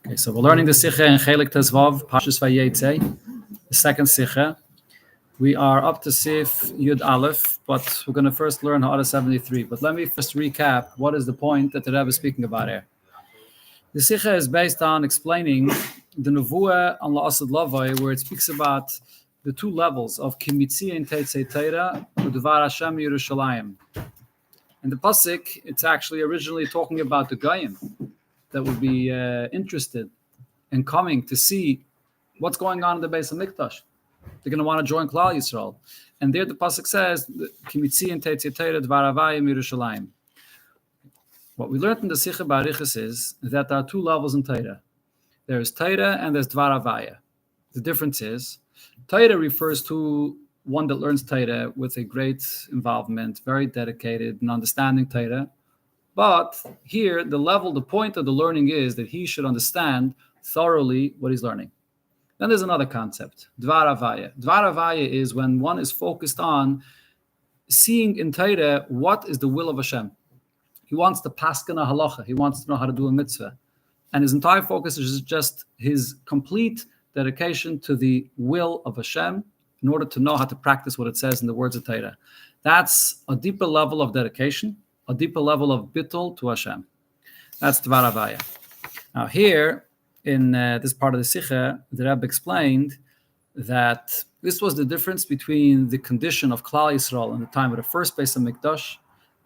Okay, so we're learning the Sikha in Chelik Tezvav, Pashas Vayetze, the second Sikha. We are up to Sif Yud Aleph, but we're going to first learn Ha'ara 73. But let me first recap what is the point that the Rebbe is speaking about here. The Sikha is based on explaining the Nevuah on La'asad Lavai, where it speaks about the two levels of Kimitzi and Teitzei Teira, U'Dvar Hashem Yerushalayim. In the Pasuk, it's actually originally talking about the Goyim that would be interested in coming to see what's going on in the Beis HaMikdash. They're going to want to join Klal Yisrael. And there the Pasuk says, Kimitzi and Teitzei Teira Dvar Havayim Yerushalayim. What we learned in the Sikha Barichas is that there are two levels in Teira. There is Teira and there's Dvar Havaya. The difference is, Teira refers to one that learns Teira with a great involvement, very dedicated in understanding Teira. But here, the point of the learning is that he should understand thoroughly what he's learning. Then there's another concept, Dvar Havaya. Dvar Havaya is when one is focused on seeing in Teira what is the will of Hashem. He wants to paskin a halacha. He wants to know how to do a mitzvah. And his entire focus is just his complete dedication to the will of Hashem in order to know how to practice what it says in the words of Torah. That's a deeper level of dedication, a deeper level of bittul to Hashem. That's Dvar Havaya. Now here, in this part of the Sikha, the Rebbe explained that this was the difference between the condition of Klal Yisrael in the time of the first Beis HaMikdash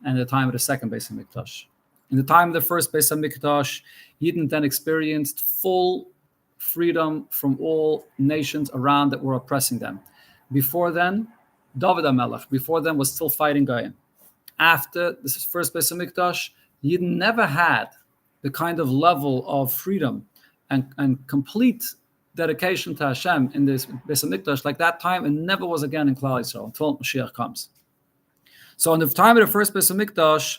and the time of the second Beis HaMikdash. In the time of the first Beis HaMikdash, Yidden then experienced full freedom from all nations around that were oppressing them. Before then, David HaMelech, before then was still fighting Goyim. After this first Beis HaMikdash, Yidden never had the kind of level of freedom and complete dedication to Hashem in this Beis HaMikdash like that time, and never was again in Klal Yisrael until Moshiach comes. So in the time of the first Beis HaMikdash,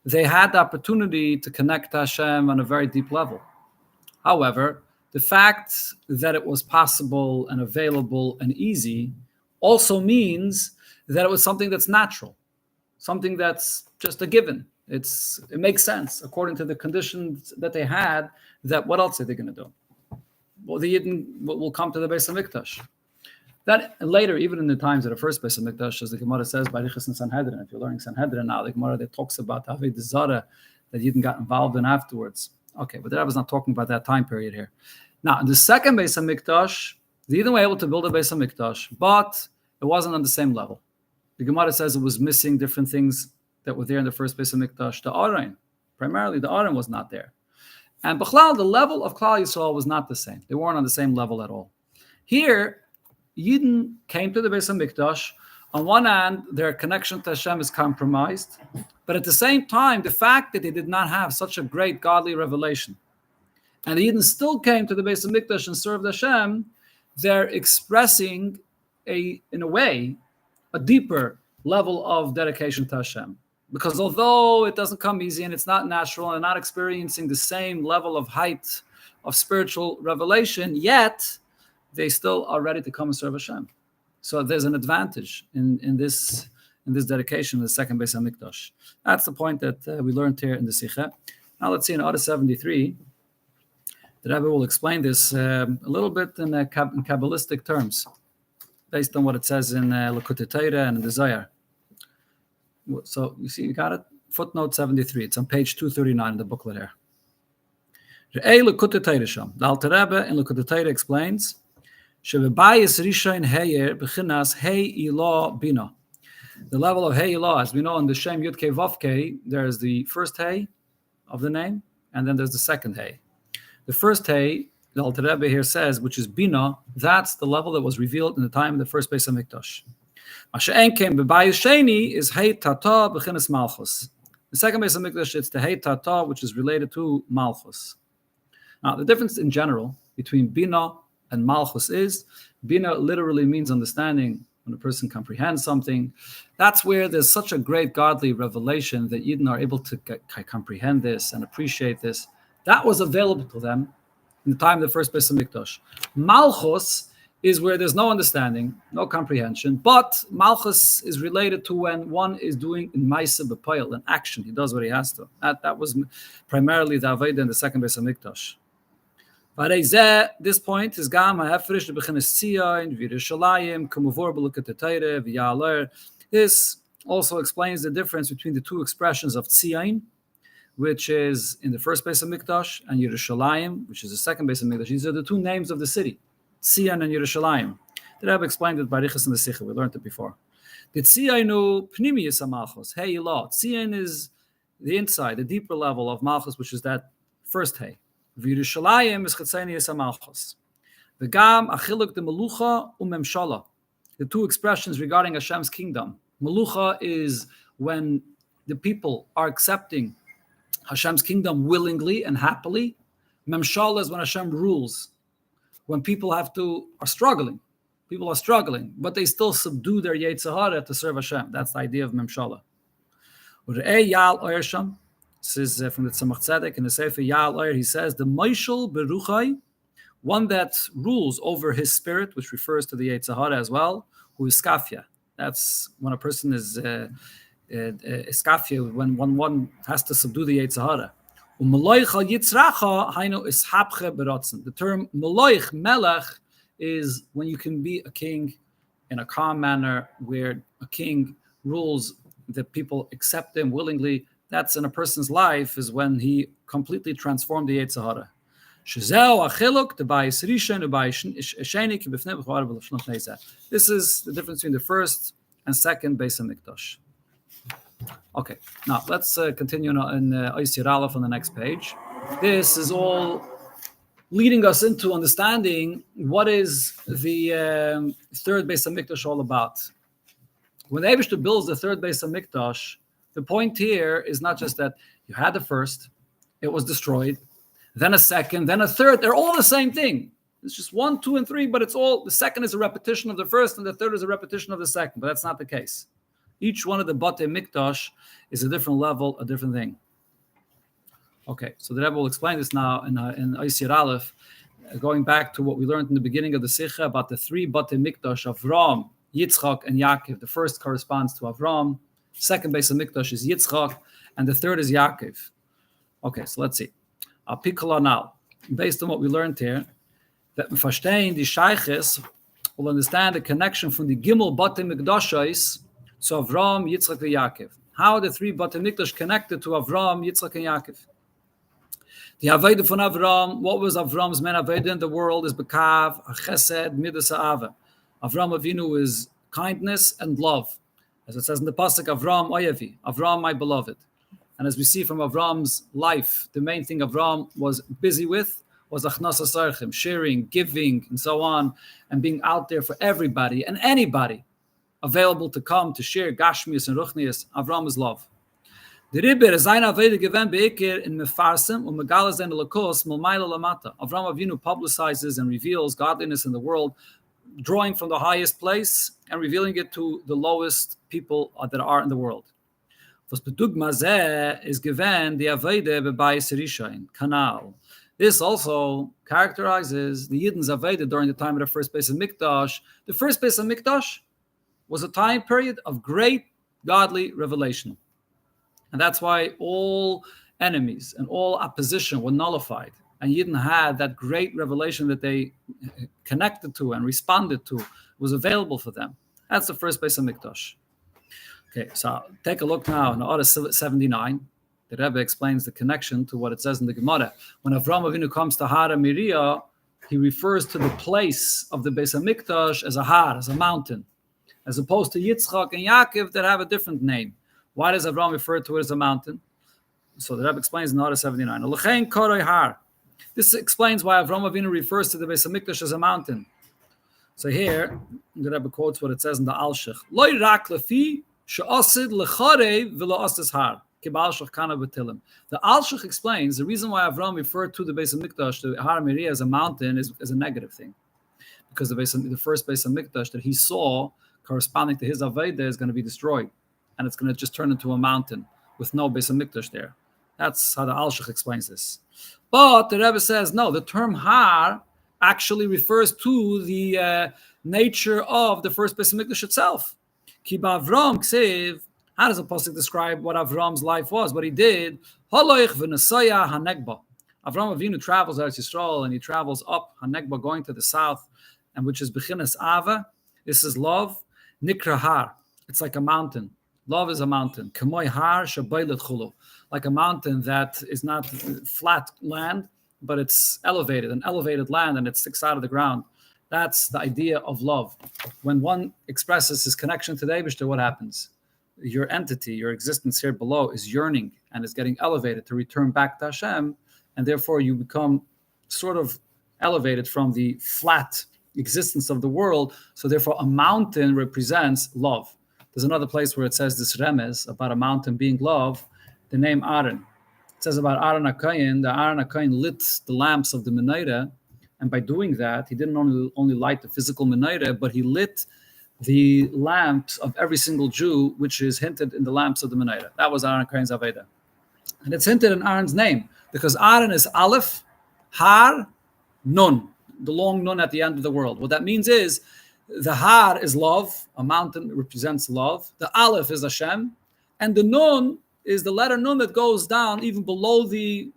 they had the opportunity to connect to Hashem on a very deep level. However, the fact that it was possible and available and easy also means that it was something that's natural, something that's just a given. It makes sense according to the conditions that they had. That what else are they going to do? Well, the Yidden will come to the Beis HaMikdash. That later, even in the times of the first Beis HaMikdash, as the Gemara says by Riches and Sanhedrin, if you're learning Sanhedrin now, the Gemara that talks about Avodah Zarah that Yidden got involved in afterwards. Okay, but the Rebbe is not talking about that time period here. Now, in the second Beis HaMikdash, the Yidden were able to build a Beis HaMikdash, but it wasn't on the same level. The Gemara says it was missing different things that were there in the first Beis HaMikdash. The Aron, primarily the Aron was not there. And B'chlal, the level of Klal Yisrael was not the same. They weren't on the same level at all. Here, Yidden came to the Beis HaMikdash. On one hand, their connection to Hashem is compromised, but at the same time, the fact that they did not have such a great godly revelation, and the Yidden still came to the Beis HaMikdash and served Hashem, they're expressing, in a way, a deeper level of dedication to Hashem. Because although it doesn't come easy and it's not natural and not experiencing the same level of height of spiritual revelation, yet they still are ready to come and serve Hashem. So there's an advantage in this dedication in the second Beis HaMikdash. That's the point that we learned here in the Sikha. Now let's see in Ha'ara 73. The Rebbe will explain this a little bit in Kabbalistic terms, based on what it says in Likutei Torah and in the Zohar. So you see, you got it? Footnote 73. It's on page 239 in the booklet here. The Alter Rebbe in Likutei Torah explains, the level of Hey Ilah, as we know in the Shem Yud Kei Vav Kei, there's the first Hey of the name, and then there's the second Hey. The first Hey, the Alter Rebbe here says, which is Bina, that's the level that was revealed in the time of the first Beis HaMikdash. Is Hey Tata B'chinas Malchus. The second Beis HaMikdash, it's the Hey Tata, which is related to Malchus. Now, the difference in general between Bina and Malchus is, Bina literally means understanding, when a person comprehends something. That's where there's such a great godly revelation that Yidden are able to comprehend this and appreciate this. That was available to them in the time of the first Beis HaMikdash. Malchus is where there's no understanding, no comprehension, but Malchus is related to when one is doing in Maisa B'Poyel, an action. He does what he has to. That was primarily the Avodah in the second Beis HaMikdash. This point is Gam HaHefresh Bechinas Tzion V'Yerushalayim K'muvor B'Lukat HaTorah V'Ya'aler. This also explains the difference between the two expressions of Tzion, which is in the first base of Mikdash, and Yerushalayim, which is the second base of Mikdash. These are the two names of the city, Tzion and Yerushalayim. The Rebbe explained it by Riches in the Sikha. We learned it before. The Tziyonu Pnimiyus HaMalchus, Hey Ilah. Tzion is the inside, the deeper level of Malchus, which is that first Hey. V'Yerushalayim is Chetzenius HaMalchus. V'gam Achiluk de Melucha u'Memshala. The two expressions regarding Hashem's kingdom. Melucha is when the people are accepting Hashem's kingdom willingly and happily. Memshala is when Hashem rules. When people are struggling. People are struggling, but they still subdue their Yetzer Hara to serve Hashem. That's the idea of Memshala. This is from the Tzemach Tzedek in the Sefer Yal Oyer. He says, the Moshel Beruchai, one that rules over his spirit, which refers to the Yetzer Hara as well, who is Skafia. That's when a person is Skafia, when one has to subdue the Yetzer Hara. The term Moloich, Melech, is when you can be a king in a calm manner, where a king rules, the people accept him willingly. That's in a person's life, is when he completely transformed the Yetzer Hara. This is the difference between the first and second Beis HaMikdash. Okay, now let's continue in Oisir Aleph on the next page. This is all leading us into understanding what is the third Beis HaMikdash all about. When the Eibishter builds the third Beis HaMikdash, the point here is not just that you had the first, it was destroyed, then a second, then a third. They're all the same thing. It's just 1, 2, and 3, but it's all, the second is a repetition of the first, and the third is a repetition of the second, but that's not the case. Each one of the Batei Mikdash is a different level, a different thing. Okay, so the Rebbe will explain this now in Oisir Aleph, going back to what we learned in the beginning of the Sikha about the three Batei Mikdash, Avram, Yitzchak, and Yaakov. The first corresponds to Avram, second Beis HaMikdash is Yitzchak, and the third is Yaakov. Okay, so let's see. I'll pick now. Based on what we learned here, that we verstehen die Sheiches will understand the connection from the Gimel Batei Mikdashos to Avram, Yitzchak, and Yaakov. How are the three Batei Mikdash connected to Avram, Yitzchak, and Yaakov? The Aveda von Avram, what was Avram's main Aveda in the world, is Bekav, Chesed, Midas Ha'ava. Avram Avinu is kindness and love. As it says in the Pasuk, Avram Oyevi, Avram my beloved. And as we see from Avram's life, the main thing Avram was busy with was Achnas HaSarchim, sharing, giving, and so on, and being out there for everybody and anybody available to come to share Gashmius and Ruchnius. Avram is love. The Ribber is ein Aveda given be'ikir in Mefarsim Megala Zayin Lakos Milmaila Lamata. Avram Avinu publicizes and reveals godliness in the world, drawing from the highest place and revealing it to the lowest people that are in the world. Was bedugma zeh is given the Aveda bebayis Rishayin Kanal. This also characterizes the Yidden's Aveda during the time of the first Beis HaMikdash. The first Beis HaMikdash was a time period of great godly revelation. And that's why all enemies and all opposition were nullified. And Yidden had that great revelation that they connected to and responded to, was available for them. That's the first Beis HaMikdash. Okay, so take a look now in Orah 79. The Rebbe explains the connection to what it says in the Gemara. When Avram Avinu comes to Hara Miriah, he refers to the place of the Beis HaMikdash as a har, as a mountain, as opposed to Yitzchak and Yaakov that have a different name. Why does Avram refer to it as a mountain? So the Rebbe explains in Orah 79. L'chein koroi har. This explains why Avram Avinu refers to the Beis HaMikdash as a mountain. So here, the Rebbe quotes what it says in the Alshich. Loi rak lefi she'osid lecharev v'lo ostes har. The Alshich explains the reason why Avram referred to the Beis HaMikdash, to Har Miriah, as a mountain is a negative thing. Because the first Beis HaMikdash that he saw corresponding to his Aveda is going to be destroyed. And it's going to just turn into a mountain with no Beis HaMikdash there. That's how the Alshich explains this. But the Rebbe says, no, the term Har actually refers to the nature of the first Beis HaMikdash itself. Ki ba'Avram ksev. How does the pasuk describe what Avram's life was, what he did? Haloich v'nesaya hanegba. Avram Avinu travels out Yisrael, and he travels up Hanegba, going to the south, and which is Bechinas Ava. This is love. Nikra Har. It's like a mountain. Love is a mountain. Kamoy Har Shabaylet Chulu. Like a mountain that is not flat land, but it's elevated, an elevated land, and it sticks out of the ground. That's the idea of love. When one expresses his connection to the Eibishter, what happens? Your entity, your existence here below is yearning and is getting elevated to return back to Hashem, and therefore you become sort of elevated from the flat existence of the world. So therefore a mountain represents love. There's another place where it says this remez about a mountain being love, the name Aaron. It says about Aaron HaKohen, that Aaron HaKohen lit the lamps of the menorah, and by doing that, he didn't only light the physical menorah, but he lit the lamps of every single Jew, which is hinted in the lamps of the menorah. That was Aaron HaKohen's Aveda. And it's hinted in Aaron's name, because Aaron is Aleph, Har, Nun, the long Nun at the end of the world. What that means is, the Har is love, a mountain represents love. The Aleph is Hashem, and the Nun is the letter Nun that goes down even below the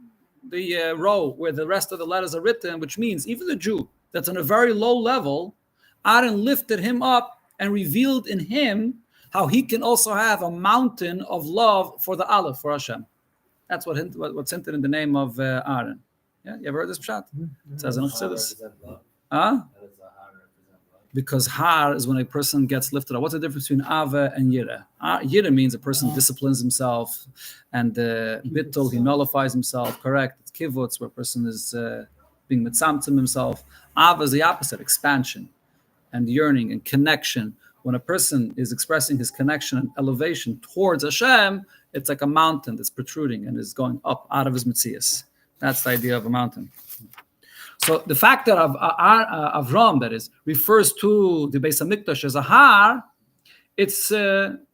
row where the rest of the letters are written, which means even the Jew that's on a very low level, Aaron lifted him up and revealed in him how he can also have a mountain of love for the Aleph, for Hashem. That's what's hinted in the name of Aaron. Yeah, you ever heard this pshat? It says in Chassidus. Because Har is when a person gets lifted up. What's the difference between Ava and Yira? Yira means a person disciplines himself, and Bittul, he nullifies himself, correct? It's Kivutz, where a person is being mitzamtzim himself. Ava is the opposite, expansion and yearning and connection. When a person is expressing his connection and elevation towards Hashem, it's like a mountain that's protruding and is going up out of his mitzias. That's the idea of a mountain. So the fact that Avram, that is, refers to the Beis HaMikdash as a har, it's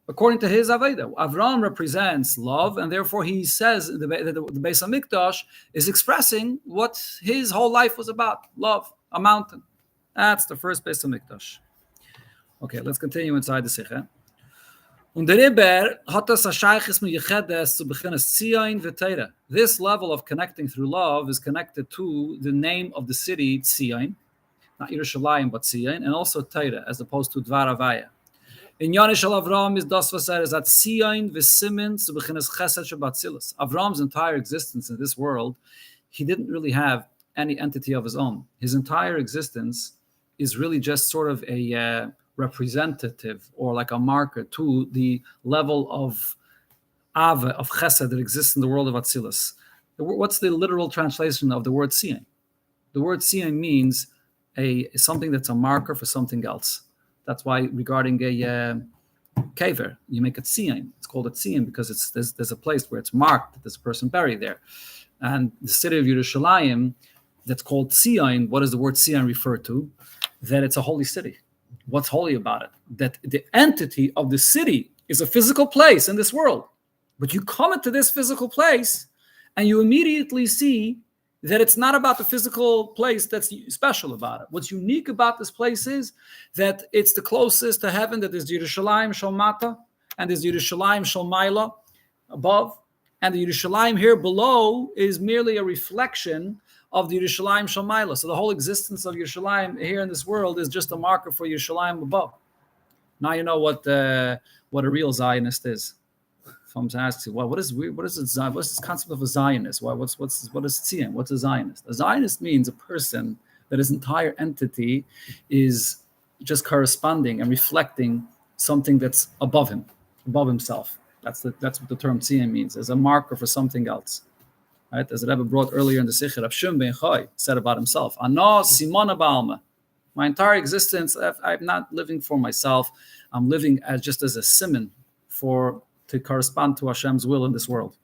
according to his Aveda. Avram represents love, and therefore he says that the Beis HaMikdash is expressing what his whole life was about, love, a mountain. That's the first Beis HaMikdash. Okay, let's continue inside the Sikha. This level of connecting through love is connected to the name of the city, Tzion, not Yerushalayim, but Tzion, and also Teira, as opposed to Dvar Avaya. In Yonish al Avram is das was is that Tzion v'simin zu b'chinas chesed shebatzilus. Avram's entire existence in this world, he didn't really have any entity of his own. His entire existence is really just sort of a representative or like a marker to the level of Ava, of Chesed that exists in the world of Atzilus. What's the literal translation of the word Tzion? The word Tzion means something that's a marker for something else. That's why regarding a kever, you make it Tzion. It's called a Tzion because there's a place where it's marked that there's a person buried there. And the city of Yerushalayim, that's called Tzion, what does the word Tzion refer to? That it's a holy city. What's holy about it? That the entity of the city is a physical place in this world. But you come into this physical place and you immediately see that it's not about the physical place that's special about it. What's unique about this place is that it's the closest to heaven, that there's Yerushalayim Shel Mata and there's Yerushalayim Shel Maila above. And the Yerushalayim here below is merely a reflection of the Yerushalayim Shel Maila. So the whole existence of Yerushalayim here in this world is just a marker for Yerushalayim above. Now you know what a real Zionist is. If I'm to ask you, what is this concept of a Zionist? What is Tzion? What's a Zionist? A Zionist means a person that his entire entity is just corresponding and reflecting something that's above him, above himself. That's what the term Tzion means, as a marker for something else. Right? As the Rebbe brought earlier in the Sikha, Rav Shimon ben Chai said about himself, Ana Simona Ba'alma. My entire existence, I'm not living for myself. I'm living just as a simon to correspond to Hashem's will in this world.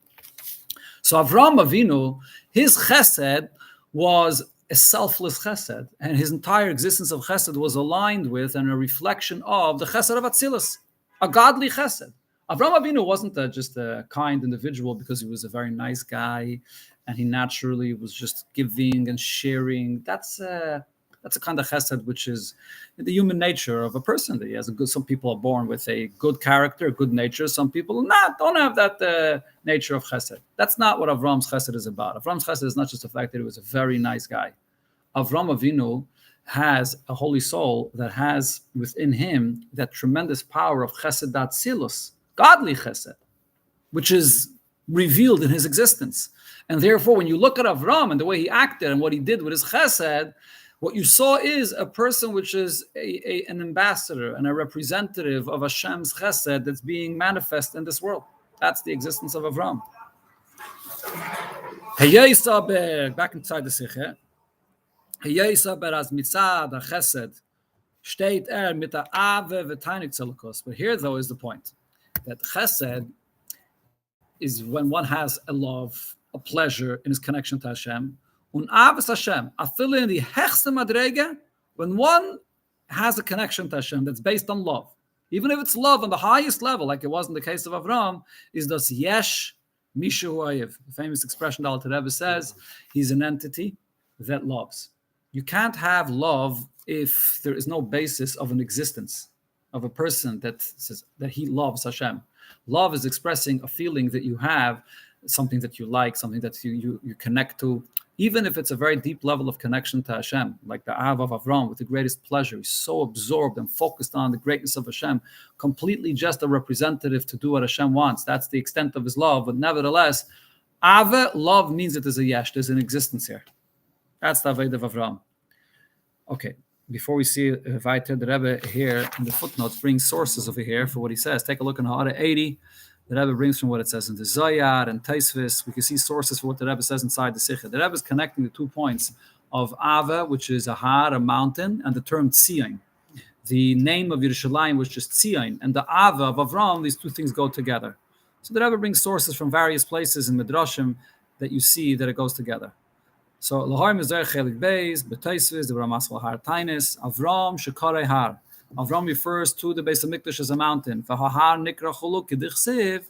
So Avram Avinu, his chesed was a selfless chesed, and his entire existence of chesed was aligned with and a reflection of the chesed of Atzilus, a godly chesed. Avram Avinu wasn't just a kind individual because he was a very nice guy and he naturally was just giving and sharing. That's That's a kind of chesed which is the human nature of a person. That he has a good. Some people are born with a good character, a good nature. Some people don't have that nature of chesed. That's not what Avram's chesed is about. Avram's chesed is not just the fact that he was a very nice guy. Avram Avinu has a holy soul that has within him that tremendous power of chesed atzilus, godly chesed, which is revealed in his existence. And therefore, when you look at Avram and the way he acted and what he did with his chesed, what you saw is a person which is an ambassador and a representative of Hashem's chesed that's being manifest in this world. That's the existence of Avram. Back inside the Sikha. But here, though, is the point that chesed is when one has a love, a pleasure in his connection to Hashem. Und Avas Hashem, in the hechste madrege, when one has a connection to Hashem that's based on love, even if it's love on the highest level, like it was in the case of Avram, is das yesh mishu ayev. The famous expression the Alter Rebbe says, he's an entity that loves. You can't have love if there is no basis of an existence of a person that says that he loves Hashem. Love is expressing a feeling that you have, something that you like, something that you connect to, even if it's a very deep level of connection to Hashem, like the Av of Avram with the greatest pleasure. He's so absorbed and focused on the greatness of Hashem, completely just a representative to do what Hashem wants. That's the extent of his love. But nevertheless, Ave, love means that there's a yesh, there's an existence here. That's the Aved of Avram. Okay, before we see weiter, the Rebbe here in the footnotes brings sources over here for what he says. Take a look in Ha'ara 80. The Rebbe brings from what it says in the Zohar and Taisvis. We can see sources for what the Rebbe says inside the Sikha. The Rebbe is connecting the 2 points of Ava, which is a har, a mountain, and the term Tzion. The name of Yerushalayim was just Tzion, and the Ava of Avram, these 2 things go together. So the Rebbe brings sources from various places in Midrashim that you see that it goes together. So Lahar Mizrach Chelik Beis, B'Taisvis, the Ramas Lahar Tainis, Avram Shekarei Har. Avram refers to the Beis HaMikdash as a mountain. V'Hahar Nikra Chuluk K'Dichsiv.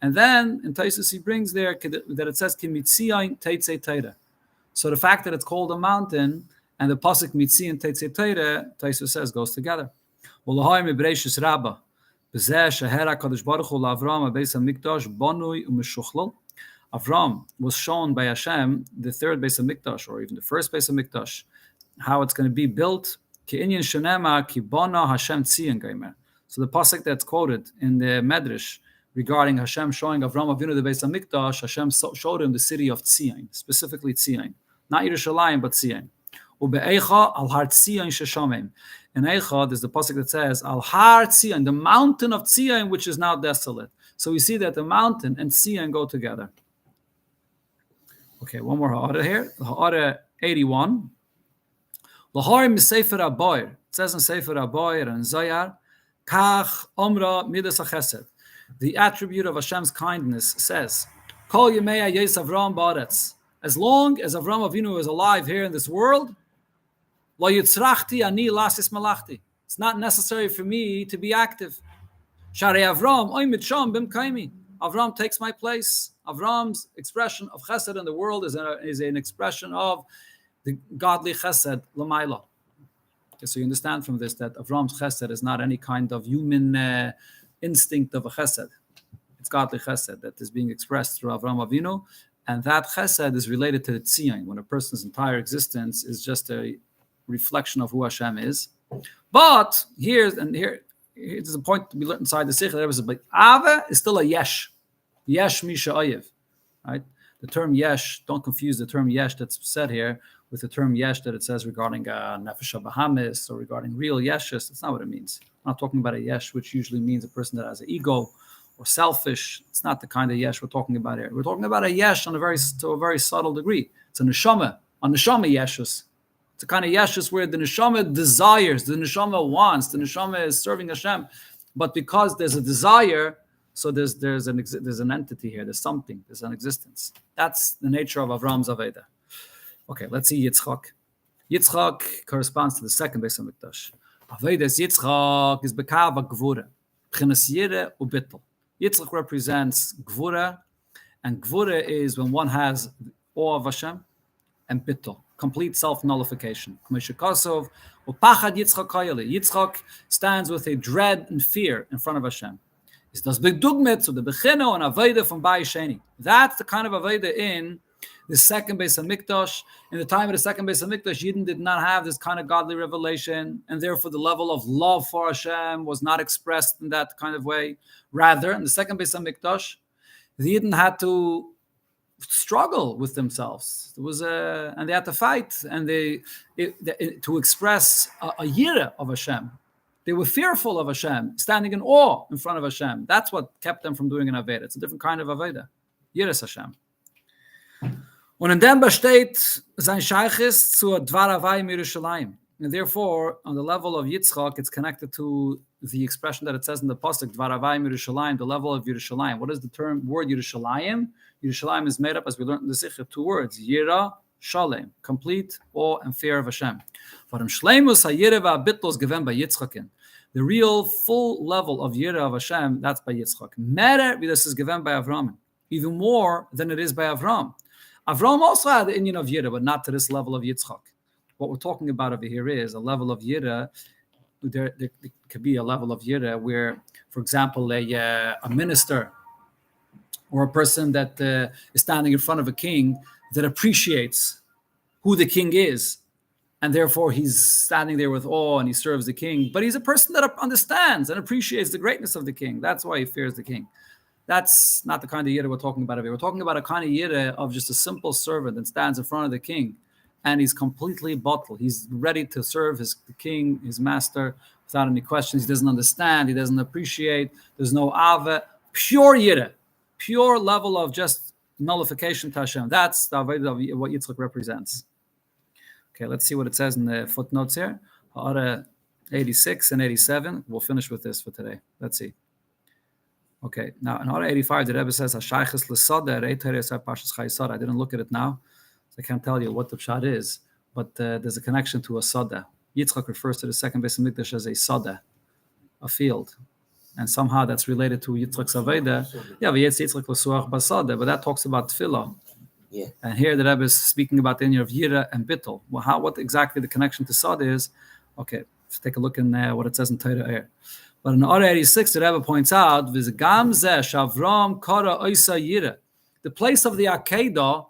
And then in Taisus he brings there that it says Kimitzion Teitzei Teira. So the fact that it's called a mountain and the pasuk Mitzion Teitzei Teira, Taisus says, goes together. Lahar Mibreishis Rabbah. B'Zeh Shehera Kadosh Baruch Hu L'Avram Beis HaMikdash Bonui U'Meshochlal. Avram was shown by Hashem the 3rd Beis HaMikdash, or even the 1st Beis HaMikdash, how it's going to be built. So the pasuk that's quoted in the Medrash regarding Hashem showing Avram Avinu the Beis HaMikdash, Hashem showed him the city of Tzion, specifically Tzion, not Yerushalayim but Tzion. Ube'eicha al har Tzion sheshamim. In Eicha, there's the pasuk that says al har Tzion, the mountain of Tzion, which is now desolate. So we see that the mountain and Tzion go together. Okay, one more ha'ara here. Ha'ara 81. Lahar misefer aboyer. It says in Sefer Aboyer and Zohar, Kach Omra Midas HaChesed. The attribute of Hashem's kindness says, Kol Yemei Yes Avram Ba'aretz. As long as Avram Avinu is alive here in this world, Lo Yitzrachti Ani Lasis Malachti. It's not necessary for me to be active. Sharei Avram Oimit Sham Bim Kaimi. Avram takes my place. Avram's expression of chesed in the world is an expression of the godly chesed l'mayla. Okay, so you understand from this that Avram's chesed is not any kind of human instinct of a chesed. It's godly chesed that is being expressed through Avram Avinu, and that chesed is related to the tzion, when a person's entire existence is just a reflection of who Hashem is. But here's a point to be learned inside the Sikha. But Ava is still a yesh. Yesh misha ayev. Right? The term yesh, don't confuse the term yesh that's said here with the term yesh that it says regarding nefesh bahamis or regarding real yeshes. That's not what it means. I'm not talking about a yesh, which usually means a person that has an ego or selfish. It's not the kind of yesh we're talking about here. We're talking about a yesh to a very subtle degree. It's a neshama yeshus. It's a kind of yeshus where the neshama desires, the neshama wants, the neshama is serving Hashem, but because there's a desire, so there's an entity here. There's something. There's an existence. That's the nature of Avram's Aveda. Okay, let's see Yitzchak. Yitzchak corresponds to the 2nd Beis HaMikdash. Avedas Yitzchak is bekava gvura, b'chinas yira ubittel. Yitzchak represents gvura, and gvura is when one has awe of Hashem, and bittul, complete self-nullification. Yitzchak stands with a dread and fear in front of Hashem. It's das big dugmet to the bechino and avodah from Bai Sheni. That's the kind of avodah in the second Beis Hamikdash. In the time of the second Beis Hamikdash, Yidden did not have this kind of godly revelation, and therefore the level of love for Hashem was not expressed in that kind of way. Rather, in the second Beis Hamikdash, the Yidden had to struggle with themselves. There was and they had to fight, and to express a yira of Hashem. They were fearful of Hashem, standing in awe in front of Hashem. That's what kept them from doing an Aveda. It's a different kind of Aveda. Yiras Hashem. Und in dem besteht sein Sheiches zur Dvar Havayim Yerushalayim. And therefore, on the level of Yitzchak, it's connected to the expression that it says in the Pasuk, Dvar Havayim Yerushalayim, the level of Yerushalayim. What is the word Yerushalayim? Yerushalayim is made up, as we learned in the Sikha, two words, Yira, Shalem, complete awe and fear of Hashem. The real full level of Yira of Hashem, that's by Yitzchak. Merer, this is given by Avram, even more than it is by Avram. Avram also had the Indian of Yira, but not to this level of Yitzchak. What we're talking about over here is a level of Yira. There could be a level of Yira where, for example, a minister or a person that is standing in front of a king that appreciates who the king is, and therefore he's standing there with awe and he serves the king, but he's a person that understands and appreciates the greatness of the king. That's why he fears the king. That's not the kind of yira we're talking about here. We're talking about a kind of yira of just a simple servant that stands in front of the king, and he's completely bottled. He's ready to serve the king, his master, without any questions. He doesn't understand. He doesn't appreciate. There's no ava. Pure yira. Pure level of just nullification to Hashem. That's the avodah of what Yitzchak represents. Okay, let's see what it says in the footnotes here. Ha'ara 86 and 87. We'll finish with this for today. Let's see. Okay, now in Ha'ara 85, the Rebbe says, "Hashayches l'sada reiteres ha'pashas chayisara." I didn't look at it now, so I can't tell you what the pshat is, but there's a connection to a sada. Yitzchak refers to the second Beis Hamikdash as a sada, a field. And somehow that's related to Yitzchak's Aveda. Yeah, Yitzchak l'suach basada, but that talks about tefillah. Yeah. And here the Rebbe is speaking about the Indian of Yira and Bittul. Well, what exactly the connection to Sad is? Okay, let's take a look in what it says in Torah here. But in Orah 86, the Rebbe points out, the place of the Akedah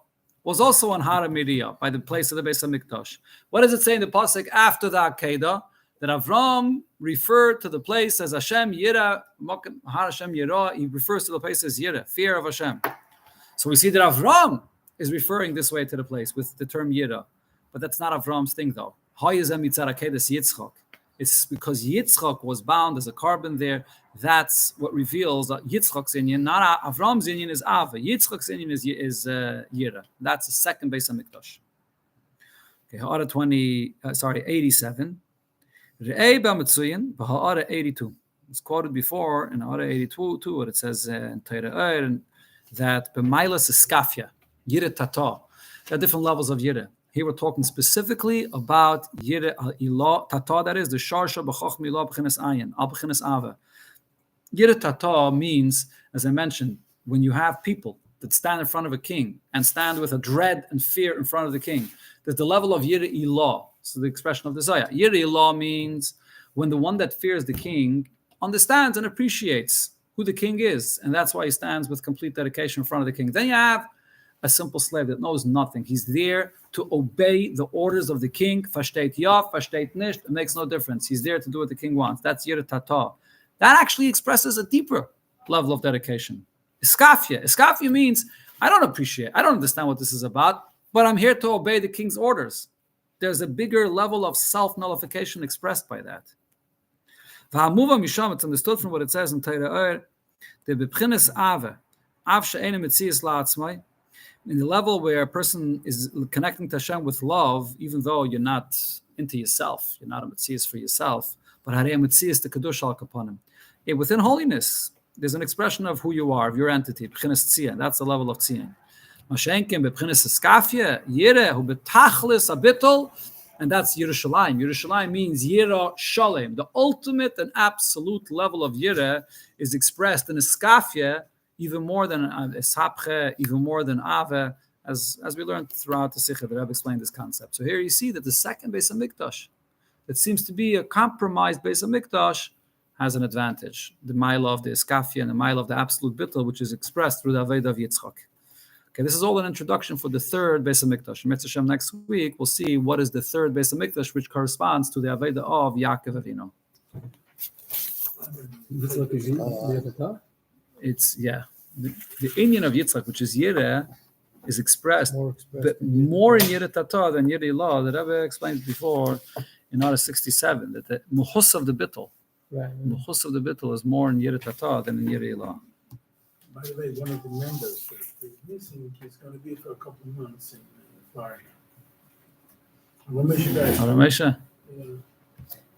was also on Har HaMoriah, by the place of the Beis HaMikdash. What does it say in the Pasuk after the Akedah? That Avram referred to the place as Hashem Yira, Har Hashem Yira. He refers to the place as Yira, fear of Hashem. So we see that Avram is referring this way to the place with the term Yira. But that's not Avram's thing though. It's because Yitzchak was bound as a carbon there. That's what reveals that Yitzchak's Inyan, not Avram's Inyan, is Ava. Yitzchak's Inyan is Yira. That's the second Beis Hamikdash. Okay, 87. Re'ei b'metzuyin b'ha'ara 82. It's quoted before in Ha'ara 82 too, what it says in Torah that b'mailas iskafya, yira tata. There are different levels of yira. Here we're talking specifically about yira ilah tata. That is the sharsha b'choch milah b'chines ayin al b'chines ava. Yira tata means, as I mentioned, when you have people that stand in front of a king and stand with a dread and fear in front of the king. There's the level of yira ilah. So the expression of the Zayah. Yiri law means when the one that fears the king understands and appreciates who the king is, and that's why he stands with complete dedication in front of the king. Then you have a simple slave that knows nothing. He's there to obey the orders of the king. Versteht ja, versteht nicht. It makes no difference. He's there to do what the king wants. That's Yira Tata. That actually expresses a deeper level of dedication. Iskafia. Iskafia means I don't understand what this is about, but I'm here to obey the king's orders. There's a bigger level of self-nullification expressed by that. It's understood from what it says in Torah, in the level where a person is connecting to Hashem with love, even though you're not into yourself, you're not a Metzias for yourself, but within holiness, there's an expression of who you are, of your entity. That's the level of tziyah. Mashenkim b'pchinas eskafia yira hu betachlis abitul, and that's Yerushalayim. Yerushalayim means yira shalem. The ultimate and absolute level of yira is expressed in eskafia even more than eshapche, even more than ave, as we learned throughout the Sikha, the Rebbe explained this concept. So here you see that the second Beis Hamikdash, that seems to be a compromised Beis Hamikdash, has an advantage. The mile of the Iskafia and the mile of the absolute bittul, which is expressed through the Aveda of Yitzchak. Okay, this is all an introduction for the third Beis Hamikdash. Mitzvah Shem, next week we'll see what is the third Beis Hamikdash, which corresponds to the Aveda of Yaakov Avinu. It's the Indian of Yitzchak, which is Yireh, is expressed more in Yireh Tata than Yireh Ilah. The Rebbe explained before in Order 67 that the Muhus of the Bittul, Muhus of the Bittul is more in Yireh Tata than in Yireh Ilah. By the way, one of the members that is missing is going to be for a couple of months in Florida. Ramesha.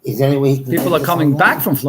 Is there any way People are coming back from Florida.